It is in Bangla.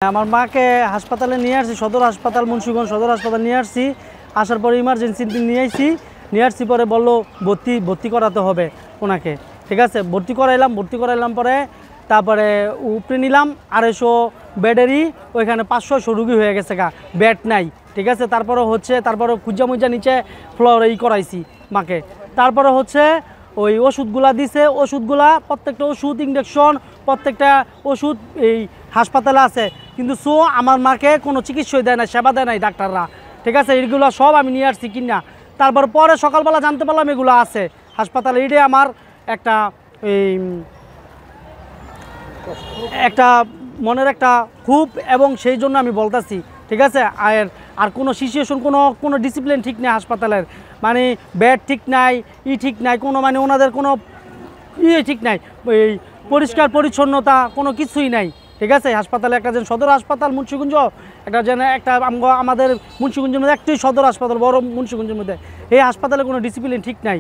আমার মাকে হাসপাতালে নিয়ে আসছি, সদর হাসপাতাল, মুন্সিগঞ্জ সদর হাসপাতাল নিয়ে আসছি। আসার পরে ইমার্জেন্সি নিয়ে আসছি পরে বললো ভর্তি করাতে হবে ওনাকে। ঠিক আছে, ভর্তি করাইলাম পরে তারপরে উপরে নিলাম 250 বেডেরই, ওইখানে 500 রুগী হয়ে গেছে গা, বেড নাই। ঠিক আছে, তারপরে খুঁজা মুজা নিচে ফ্লোর করাইছি মাকে। তারপরে ওই ওষুধগুলা দিছে, প্রত্যেকটা ওষুধ ইঞ্জেকশন প্রত্যেকটা ওষুধ এই হাসপাতালে আছে, কিন্তু আমার মাকে কোনো চিকিৎসাই দেয় না, সেবা দেয় নাই ডাক্তাররা। ঠিক আছে, এইগুলো সব আমি নিয়ে আসছি কিনা। তারপর পরে সকালবেলা জানতে পারলাম এগুলো আছে হাসপাতালে। এটাই আমার একটা মনের একটা ক্ষোভ, এবং সেই জন্য আমি বলতেছি। ঠিক আছে, আর কোনো সিচুয়েশন, কোনো ডিসিপ্লিন ঠিক নেই হাসপাতালের, মানে বেড ঠিক নাই, ঠিক নাই, কোনো মানে ওনাদের কোনো ঠিক নাই, এই পরিষ্কার পরিচ্ছন্নতা কোনো কিছুই নাই। ঠিক আছে, হাসপাতালে একটা যেন সদর হাসপাতাল মুন্সিগঞ্জ, আমাদের মুন্সিগঞ্জের মধ্যে একটাই সদর হাসপাতাল বড় মুন্সিগঞ্জের মধ্যে, এই হাসপাতালে কোনো ডিসিপ্লিন ঠিক নাই।